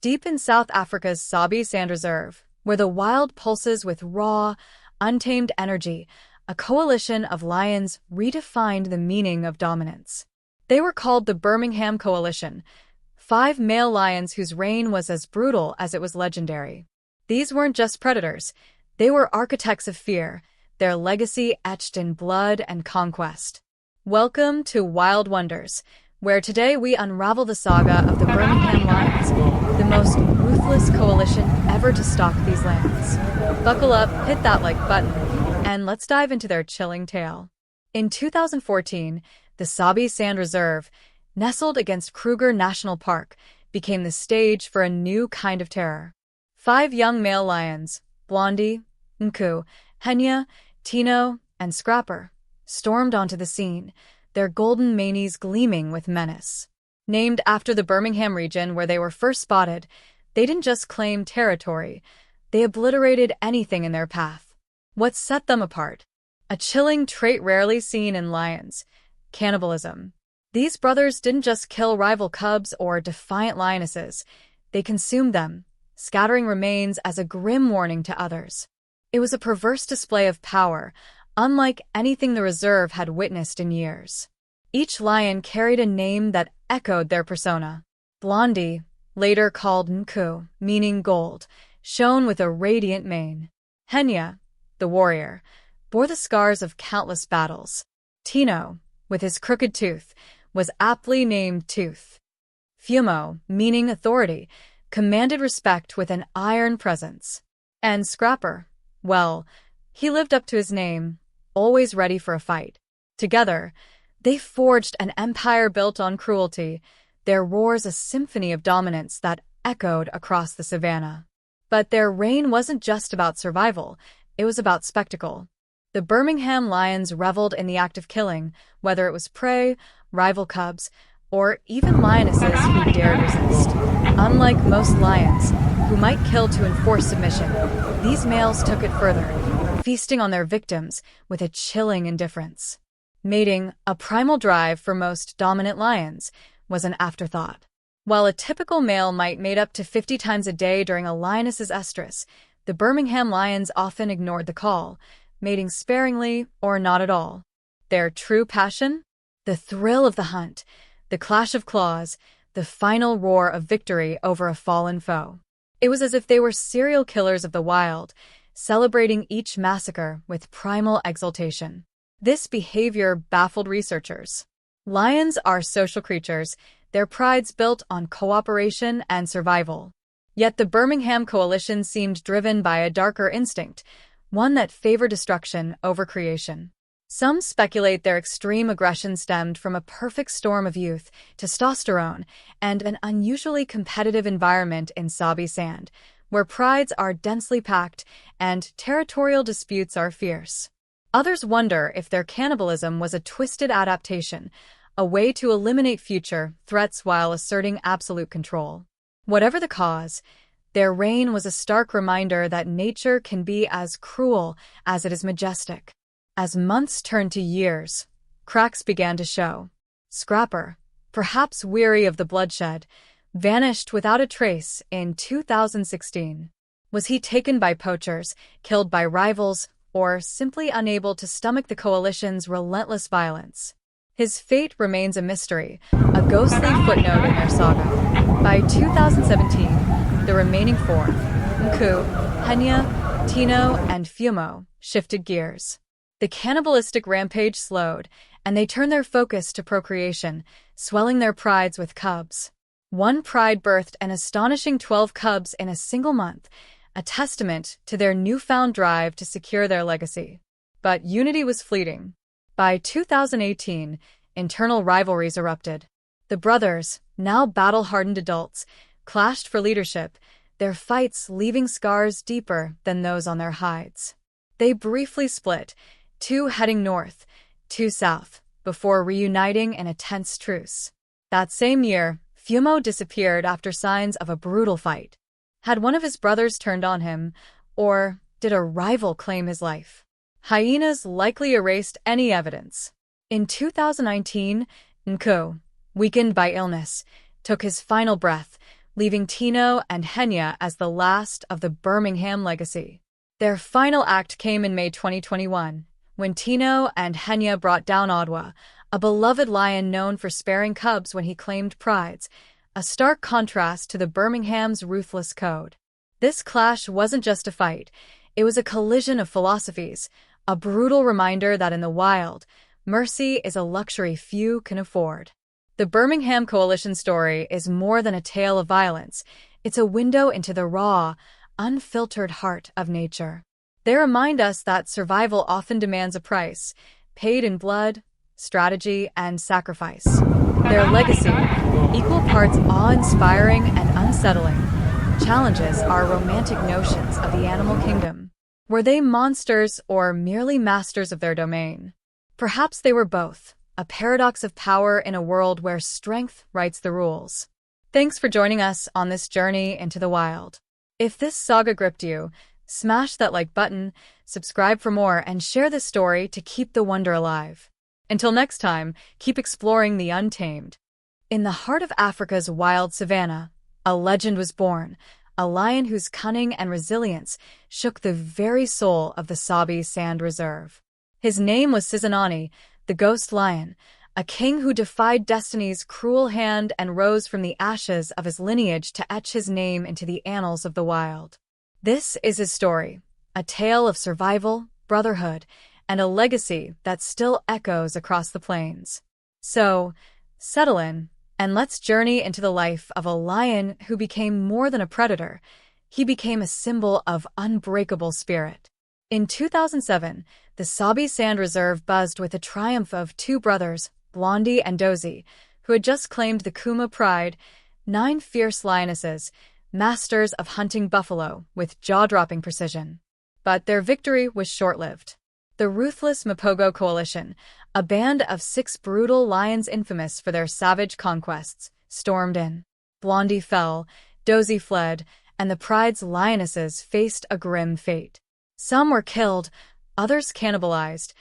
Deep in South Africa's Sabi Sand Reserve, where the wild pulses with raw, untamed energy, a coalition of lions redefined the meaning of dominance. They were called the Birmingham Coalition, 5 male lions whose reign was as brutal as it was legendary. These weren't just predators, they were architects of fear, their legacy etched in blood and conquest. Welcome to Wild Wonders, where today we unravel the saga of the Birmingham Lions, the most ruthless coalition ever to stalk these lands. Buckle up, hit that like button, and let's dive into their chilling tale. In 2014, the Sabi Sand Reserve, nestled against Kruger National Park, became the stage for a new kind of terror. 5 young male lions, Blondie, Nku, Henya, Tino, and Scrapper, stormed onto the scene, their golden manes gleaming with menace. Named after the Birmingham region where they were first spotted, they didn't just claim territory, they obliterated anything in their path. What set them apart? A chilling trait rarely seen in lions: cannibalism. These brothers didn't just kill rival cubs or defiant lionesses, they consumed them, scattering remains as a grim warning to others. It was a perverse display of power, unlike anything the reserve had witnessed in years. Each lion carried a name that echoed their persona. Blondie, later called Nku, meaning gold, shone with a radiant mane. Henya, the warrior, bore the scars of countless battles. Tino, with his crooked tooth, was aptly named Tooth. Fumo, meaning authority, commanded respect with an iron presence. And Scrapper, well, he lived up to his name, always ready for a fight. Together, they forged an empire built on cruelty, their roars a symphony of dominance that echoed across the savannah. But their reign wasn't just about survival, it was about spectacle. The Birmingham Lions reveled in the act of killing, whether it was prey, rival cubs, or even lionesses who dared resist. Unlike most lions, who might kill to enforce submission, these males took it further, feasting on their victims with a chilling indifference. Mating, a primal drive for most dominant lions, was an afterthought. While a typical male might mate up to 50 times a day during a lioness's estrus, the Birmingham Lions often ignored the call, mating sparingly or not at all. Their true passion? The thrill of the hunt, the clash of claws, the final roar of victory over a fallen foe. It was as if they were serial killers of the wild, celebrating each massacre with primal exultation. This behavior baffled researchers. Lions are social creatures, their pride's built on cooperation and survival. Yet the Birmingham Coalition seemed driven by a darker instinct, one that favored destruction over creation. Some speculate their extreme aggression stemmed from a perfect storm of youth, testosterone, and an unusually competitive environment in Sabi Sand, where prides are densely packed and territorial disputes are fierce. Others wonder if their cannibalism was a twisted adaptation, a way to eliminate future threats while asserting absolute control. Whatever the cause, their reign was a stark reminder that nature can be as cruel as it is majestic. As months turned to years, cracks began to show. Scrapper, perhaps weary of the bloodshed, vanished without a trace in 2016. Was he taken by poachers, killed by rivals, or simply unable to stomach the coalition's relentless violence? His fate remains a mystery, a ghostly footnote in their saga. By 2017, the remaining 4, Nku, Henya, Tino, and Fumo, shifted gears. The cannibalistic rampage slowed, and they turned their focus to procreation, swelling their prides with cubs. One pride birthed an astonishing 12 cubs in a single month, a testament to their newfound drive to secure their legacy. But unity was fleeting. By 2018, internal rivalries erupted. The brothers, now battle-hardened adults, clashed for leadership, their fights leaving scars deeper than those on their hides. They briefly split, 2 heading north, 2 south, before reuniting in a tense truce. That same year, Fumo disappeared after signs of a brutal fight. Had one of his brothers turned on him, or did a rival claim his life? Hyenas likely erased any evidence. In 2019, Nku, weakened by illness, took his final breath, leaving Tino and Henya as the last of the Birmingham legacy. Their final act came in May 2021, when Tino and Henya brought down Odwa, a beloved lion known for sparing cubs when he claimed prides, a stark contrast to the Birmingham's ruthless code. This clash wasn't just a fight, it was a collision of philosophies, a brutal reminder that in the wild, mercy is a luxury few can afford. The Birmingham Coalition story is more than a tale of violence. It's a window into the raw, unfiltered heart of nature. They remind us that survival often demands a price, paid in blood, strategy, and sacrifice. Their legacy, equal parts awe-inspiring and unsettling, challenges our romantic notions of the animal kingdom. Were they monsters or merely masters of their domain? Perhaps they were both, a paradox of power in a world where strength writes the rules. Thanks for joining us on this journey into the wild. If this saga gripped you, smash that like button, subscribe for more, and share this story to keep the wonder alive. Until next time, keep exploring the untamed. In the heart of Africa's wild savanna, a legend was born, a lion whose cunning and resilience shook the very soul of the Sabi Sand Reserve. His name was Sizanani, the ghost lion, a king who defied destiny's cruel hand and rose from the ashes of his lineage to etch his name into the annals of the wild. This is his story, a tale of survival, brotherhood, and a legacy that still echoes across the plains. So, settle in, and let's journey into the life of a lion who became more than a predator. He became a symbol of unbreakable spirit. In 2007, the Sabi Sand Reserve buzzed with the triumph of two brothers, Blondie and Dozy, who had just claimed the Kuma Pride, 9 fierce lionesses, masters of hunting buffalo with jaw-dropping precision. But their victory was short-lived. The ruthless Mapogo Coalition, a band of 6 brutal lions infamous for their savage conquests, stormed in. Blondie fell, Dozy fled, and the Pride's lionesses faced a grim fate. Some were killed, others cannibalized,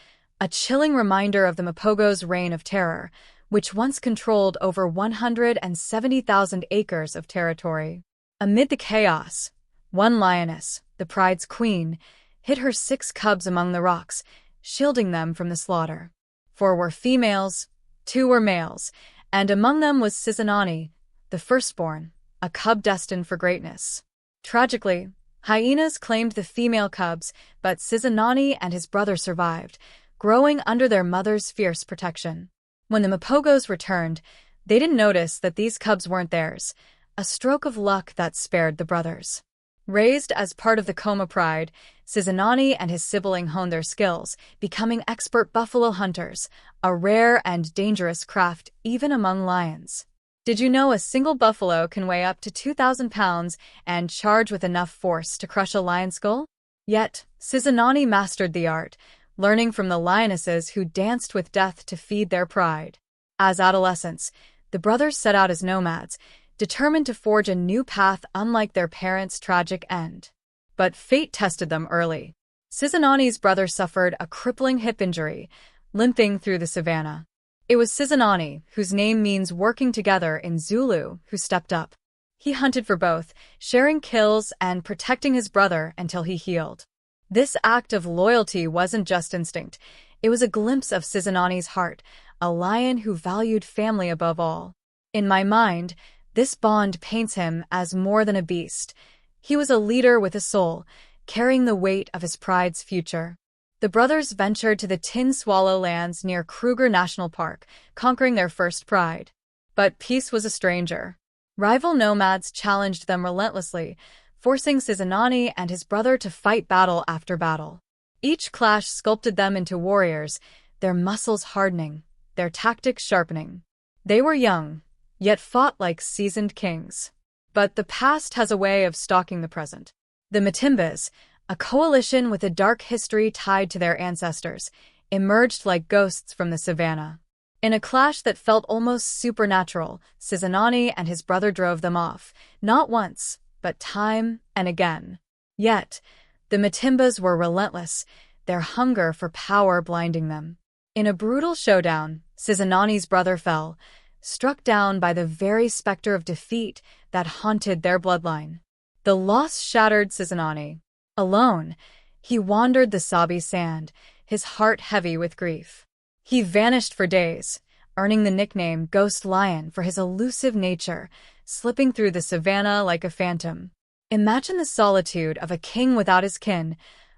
a chilling reminder of the Mapogo's reign of terror, which once controlled over 170,000 acres of territory. Amid the chaos, one lioness, the Pride's queen, hid her 6 cubs among the rocks, shielding them from the slaughter. 4 were females, 2 were males, and among them was Sizanani, the firstborn, a cub destined for greatness. Tragically, hyenas claimed the female cubs, but Sizanani and his brother survived, growing under their mother's fierce protection. When the Mapogos returned, they didn't notice that these cubs weren't theirs, a stroke of luck that spared the brothers. Raised as part of the Kuma Pride, Sizanani and his sibling honed their skills, becoming expert buffalo hunters, a rare and dangerous craft even among lions. Did you know a single buffalo can weigh up to 2,000 pounds and charge with enough force to crush a lion's skull? Yet, Sizanani mastered the art, learning from the lionesses who danced with death to feed their pride. As adolescents, the brothers set out as nomads, determined to forge a new path unlike their parents' tragic end. But fate tested them early. Sizanani's brother suffered a crippling hip injury, limping through the savannah. It was Sizanani, whose name means working together in Zulu, who stepped up. He hunted for both, sharing kills and protecting his brother until he healed. This act of loyalty wasn't just instinct. It was a glimpse of Sizanani's heart, a lion who valued family above all. In my mind, this bond paints him as more than a beast. He was a leader with a soul, carrying the weight of his pride's future. The brothers ventured to the Tin Swallow lands near Kruger National Park, conquering their first pride. But peace was a stranger. Rival nomads challenged them relentlessly, forcing Sizanani and his brother to fight battle after battle. Each clash sculpted them into warriors, their muscles hardening, their tactics sharpening. They were young, yet fought like seasoned kings. But the past has a way of stalking the present. The Matimbas, a coalition with a dark history tied to their ancestors, emerged like ghosts from the savannah. In a clash that felt almost supernatural, Sizanani and his brother drove them off, not once, but time and again. Yet, the Matimbas were relentless, their hunger for power blinding them. In a brutal showdown, Sizanani's brother fell, struck down by the very specter of defeat that haunted their bloodline. The loss shattered Sizanani. Alone, he wandered the Sabi sand, his heart heavy with grief. He vanished for days, earning the nickname Ghost Lion for his elusive nature, slipping through the savannah like a phantom. Imagine the solitude of a king without his kin,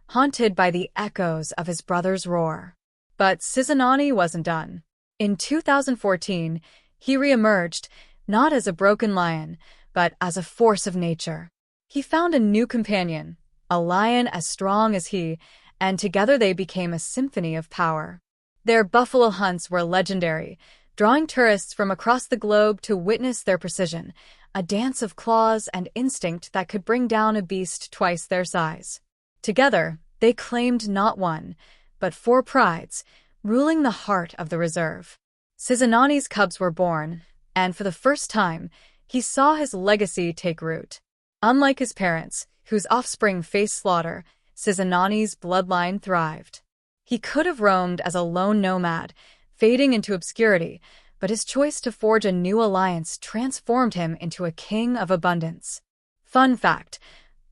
haunted by the echoes of his brother's roar. But Sizanani wasn't done. In 2014, he re-emerged, not as a broken lion, but as a force of nature. He found a new companion, a lion as strong as he, and together they became a symphony of power. Their buffalo hunts were legendary, drawing tourists from across the globe to witness their precision, a dance of claws and instinct that could bring down a beast twice their size. Together, they claimed not one, but 4 prides, ruling the heart of the reserve. Sizanani's cubs were born, and for the first time, he saw his legacy take root. Unlike his parents, whose offspring faced slaughter, Sizanani's bloodline thrived. He could have roamed as a lone nomad, fading into obscurity, but his choice to forge a new alliance transformed him into a king of abundance. Fun fact: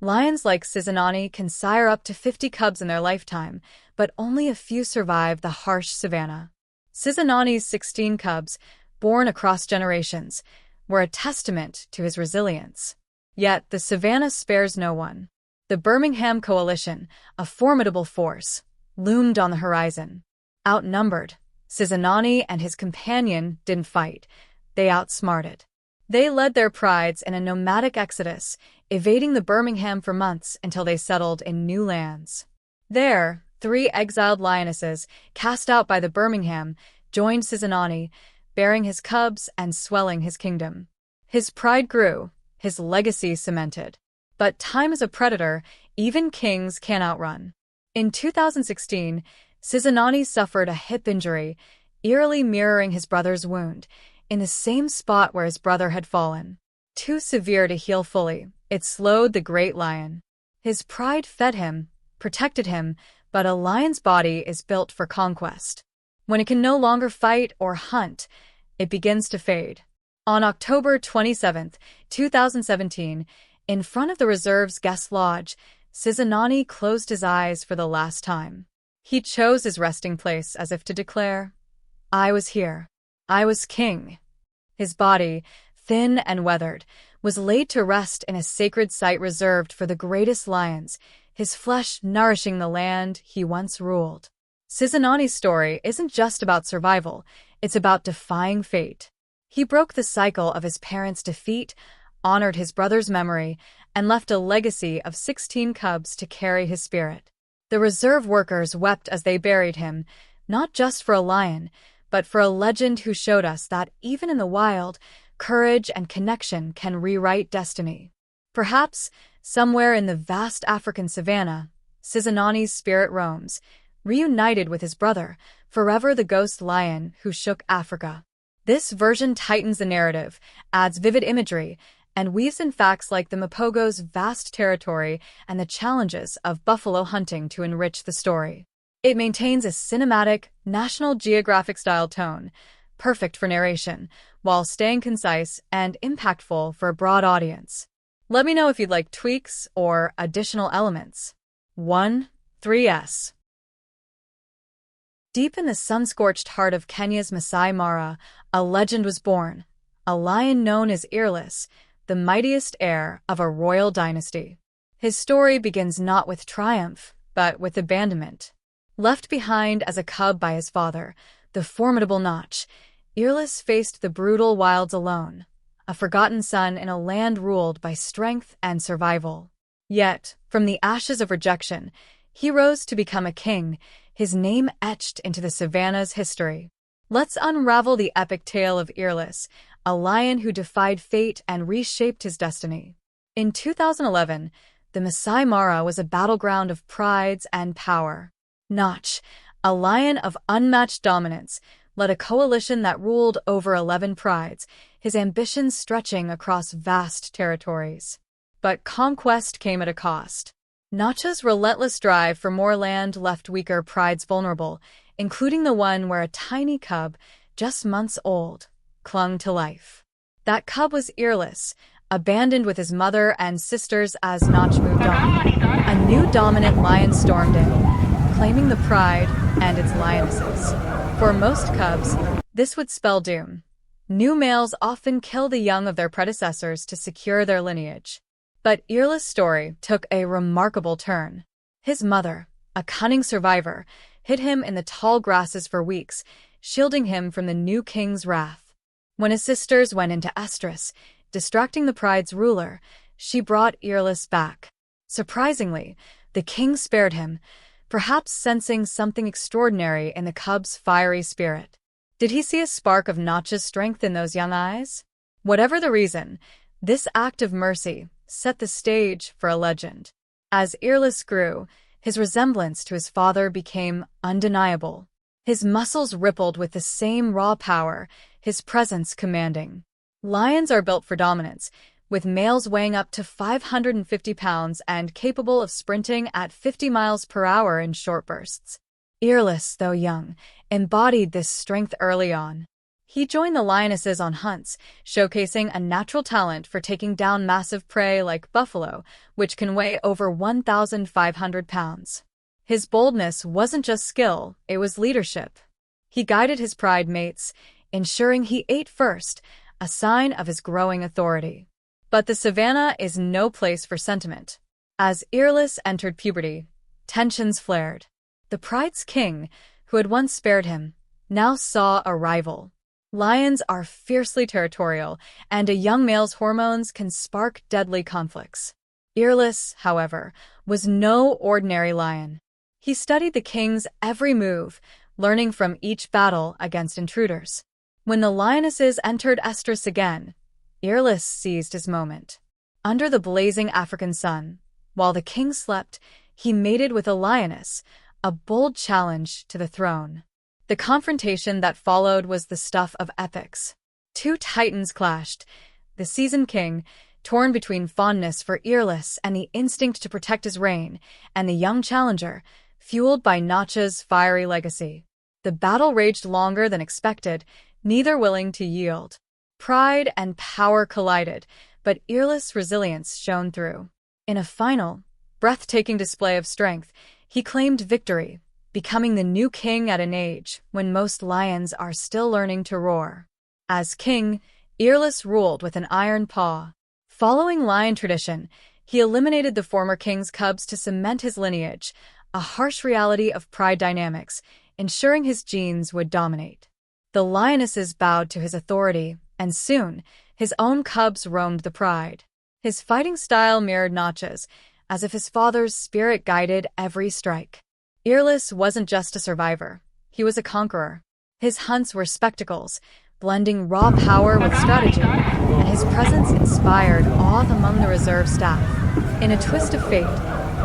lions like Sizanani can sire up to 50 cubs in their lifetime, but only a few survive the harsh savanna. Sizanani's 16 cubs, born across generations, were a testament to his resilience. Yet the savanna spares no one. The Birmingham Coalition, a formidable force, loomed on the horizon. Outnumbered, Sizanani and his companion didn't fight. They outsmarted. They led their prides in a nomadic exodus, evading the Birmingham for months until they settled in new lands. There, 3 exiled lionesses, cast out by the Birmingham, joined Sizanani, bearing his cubs and swelling his kingdom. His pride grew, his legacy cemented. But time is a predator even kings can't outrun. In 2016, Sizanani suffered a hip injury, eerily mirroring his brother's wound, in the same spot where his brother had fallen. Too severe to heal fully, it slowed the great lion. His pride fed him, protected him, but a lion's body is built for conquest. When it can no longer fight or hunt, it begins to fade. On October 27, 2017, in front of the reserve's guest lodge, Sizanani closed his eyes for the last time. He chose his resting place as if to declare, "I was here. I was king." His body, thin and weathered, was laid to rest in a sacred site reserved for the greatest lions, his flesh nourishing the land he once ruled. Sizanani's story isn't just about survival, it's about defying fate. He broke the cycle of his parents' defeat, honored his brother's memory, and left a legacy of 16 cubs to carry his spirit. The reserve workers wept as they buried him, not just for a lion, but for a legend who showed us that even in the wild, courage and connection can rewrite destiny. Perhaps, somewhere in the vast African savanna, Sizanani's spirit roams, reunited with his brother, forever the ghost lion who shook Africa. This version tightens the narrative, adds vivid imagery, and weaves in facts like the Mapogo's vast territory and the challenges of buffalo hunting to enrich the story. It maintains a cinematic, National Geographic-style tone, perfect for narration, while staying concise and impactful for a broad audience. Let me know if you'd like tweaks or additional elements. 1. 3S. Deep in the sun-scorched heart of Kenya's Masai Mara, a legend was born, a lion known as Earless, the mightiest heir of a royal dynasty. His story begins not with triumph, but with abandonment. Left behind as a cub by his father, the formidable Notch, Earless faced the brutal wilds alone, a forgotten son in a land ruled by strength and survival. Yet, from the ashes of rejection, he rose to become a king, his name etched into the savanna's history. Let's unravel the epic tale of Earless, a lion who defied fate and reshaped his destiny. In 2011, the Masai Mara was a battleground of prides and power. Notch, a lion of unmatched dominance, led a coalition that ruled over 11 prides, his ambitions stretching across vast territories. But conquest came at a cost. Notch's relentless drive for more land left weaker prides vulnerable, including the one where a tiny cub, just months old, clung to life. That cub was earless, abandoned with his mother and sisters as Notch moved on. A new dominant lion stormed in, claiming the pride and its lionesses. For most cubs, this would spell doom. New males often kill the young of their predecessors to secure their lineage. But Earless' story took a remarkable turn. His mother, a cunning survivor, hid him in the tall grasses for weeks, shielding him from the new king's wrath. When his sisters went into estrus, distracting the pride's ruler, she brought Earless back. Surprisingly, the king spared him, perhaps sensing something extraordinary in the cub's fiery spirit. Did he see a spark of Notch's strength in those young eyes? Whatever the reason, this act of mercy set the stage for a legend. As Earless grew, his resemblance to his father became undeniable. His muscles rippled with the same raw power, his presence commanding. Lions are built for dominance, with males weighing up to 550 pounds and capable of sprinting at 50 miles per hour in short bursts. Earless, though young, embodied this strength early on. He joined the lionesses on hunts, showcasing a natural talent for taking down massive prey like buffalo, which can weigh over 1,500 pounds. His boldness wasn't just skill, it was leadership. He guided his pride mates, ensuring he ate first, a sign of his growing authority. But the savannah is no place for sentiment. As Earless entered puberty, tensions flared. The pride's king, who had once spared him, now saw a rival. Lions are fiercely territorial, and a young male's hormones can spark deadly conflicts. Earless, however, was no ordinary lion. He studied the king's every move, learning from each battle against intruders. When the lionesses entered estrus again, Earless seized his moment. Under the blazing African sun, while the king slept, he mated with a lioness, a bold challenge to the throne. The confrontation that followed was the stuff of epics. Two titans clashed, the seasoned king, torn between fondness for Earless and the instinct to protect his reign, and the young challenger, fueled by Notch's fiery legacy. The battle raged longer than expected, neither willing to yield. Pride and power collided, but Earless' resilience shone through. In a final, breathtaking display of strength, he claimed victory, becoming the new king at an age when most lions are still learning to roar. As king, Earless ruled with an iron paw. Following lion tradition, he eliminated the former king's cubs to cement his lineage, a harsh reality of pride dynamics, ensuring his genes would dominate. The lionesses bowed to his authority, and soon, his own cubs roamed the pride. His fighting style mirrored Notch's, as if his father's spirit guided every strike. Earless wasn't just a survivor, he was a conqueror. His hunts were spectacles, blending raw power with strategy, and his presence inspired awe among the reserve staff. In a twist of fate,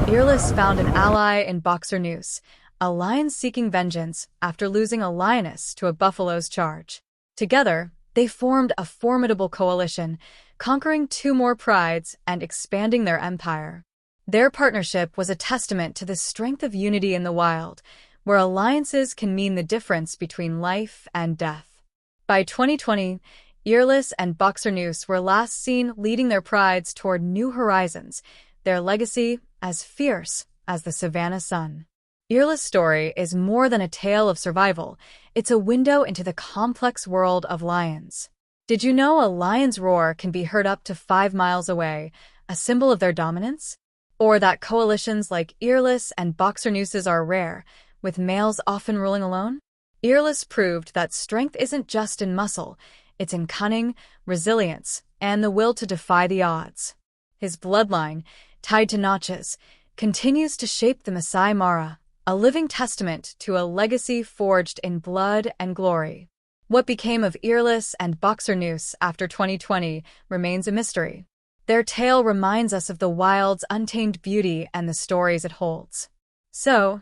Earless found an ally in Boxer Noose, a lion seeking vengeance after losing a lioness to a buffalo's charge. Together, they formed a formidable coalition, conquering two more prides and expanding their empire. Their partnership was a testament to the strength of unity in the wild, where alliances can mean the difference between life and death. By 2020, Earless and Boxer Noose were last seen leading their prides toward new horizons, their legacy as fierce as the savannah sun. Earless' story is more than a tale of survival, it's a window into the complex world of lions. Did you know a lion's roar can be heard up to 5 miles away, a symbol of their dominance? Or that coalitions like Earless and Boxer Nooses are rare, with males often ruling alone? Earless proved that strength isn't just in muscle, it's in cunning, resilience, and the will to defy the odds. His bloodline, tied to Notch's, continues to shape the Masai Mara, a living testament to a legacy forged in blood and glory. What became of Earless and Boxer Noose after 2020 remains a mystery. Their tale reminds us of the wild's untamed beauty and the stories it holds. So,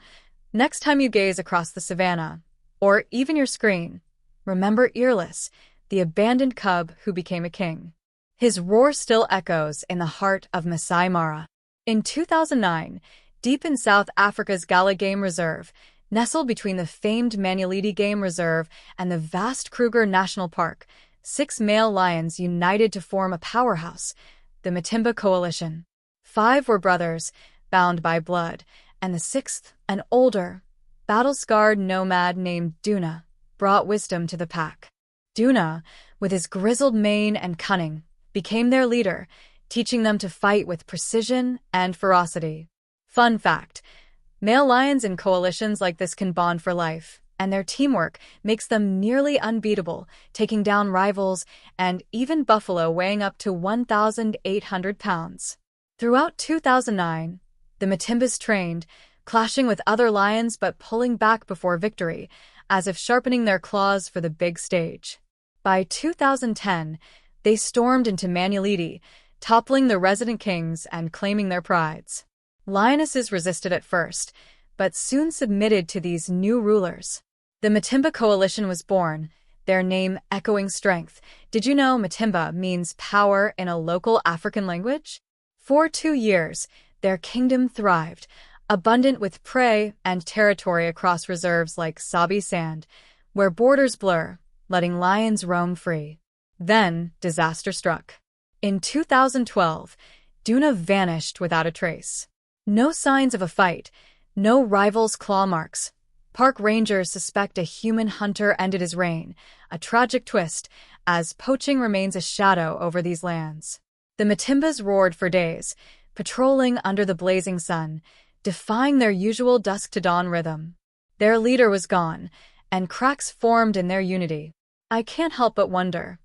next time you gaze across the savannah, or even your screen, remember Earless, the abandoned cub who became a king. His roar still echoes in the heart of Masai Mara. In 2009, deep in South Africa's Gala Game Reserve, nestled between the famed Manyeliti Game Reserve and the vast Kruger National Park, 6 male lions united to form a powerhouse, the Matimba coalition. 5 were brothers, bound by blood, and the 6th, an older, battle-scarred nomad named Duna, brought wisdom to the pack. Duna, with his grizzled mane and cunning, became their leader, teaching them to fight with precision and ferocity. Fun fact: male lions in coalitions like this can bond for life, and their teamwork makes them nearly unbeatable, taking down rivals and even buffalo weighing up to 1,800 pounds. Throughout 2009, the Matimbas trained, clashing with other lions but pulling back before victory, as if sharpening their claws for the big stage. By 2010, they stormed into Manuliti, toppling the resident kings and claiming their prides. Lionesses resisted at first, but soon submitted to these new rulers. The Matimba coalition was born, their name echoing strength. Did you know Matimba means power in a local African language? For 2 years, their kingdom thrived, abundant with prey and territory across reserves like Sabi Sand, where borders blur, letting lions roam free. Then, disaster struck. In 2012, Duna vanished without a trace. No signs of a fight, no rivals' claw marks. Park rangers suspect a human hunter ended his reign, a tragic twist, as poaching remains a shadow over these lands. The Matimbas roared for days, patrolling under the blazing sun, defying their usual dusk-to-dawn rhythm. Their leader was gone, and cracks formed in their unity. I can't help but wonder,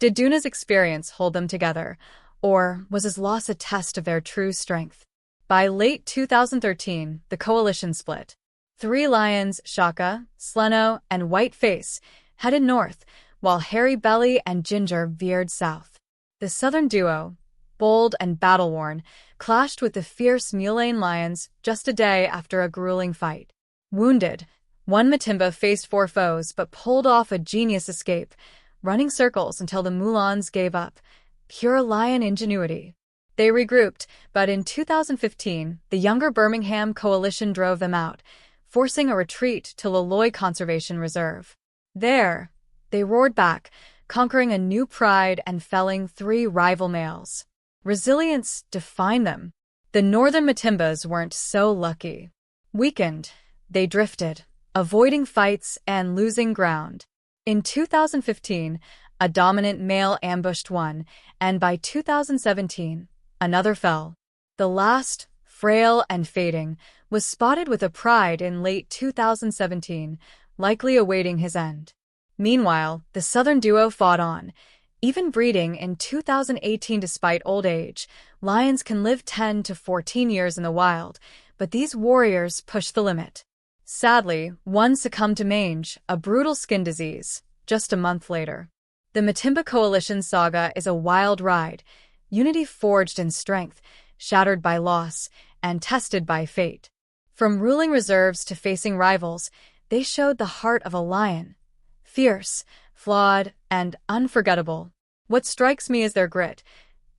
did Duna's experience hold them together, or was his loss a test of their true strength? By late 2013, the coalition split. 3 lions, Shaka, Sleno, and Whiteface, headed north, while Hairy Belly and Ginger veered south. The southern duo, bold and battle-worn, clashed with the fierce Mulane lions just a day after a grueling fight. Wounded, one Matimba faced 4 foes but pulled off a genius escape, running circles until the Mulans gave up. Pure lion ingenuity. They regrouped, but in 2015, the younger Birmingham coalition drove them out, forcing a retreat to Loloy Conservation Reserve. There, they roared back, conquering a new pride and felling 3 rival males. Resilience defined them. The northern Matimbas weren't so lucky. Weakened, they drifted, avoiding fights and losing ground. In 2015, a dominant male ambushed one, and by 2017, another fell. The last, frail and fading, was spotted with a pride in late 2017, likely awaiting his end. Meanwhile, the southern duo fought on. Even breeding in 2018 despite old age, lions can live 10 to 14 years in the wild, but these warriors push the limit. Sadly, one succumbed to mange, a brutal skin disease, just a month later. The Matimba coalition saga is a wild ride, unity forged in strength, shattered by loss, and tested by fate. From ruling reserves to facing rivals, they showed the heart of a lion. Fierce, flawed, and unforgettable. What strikes me is their grit.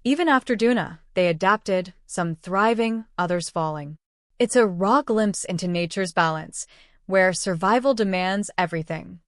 Even after Duna, they adapted, some thriving, others falling. It's a raw glimpse into nature's balance, where survival demands everything.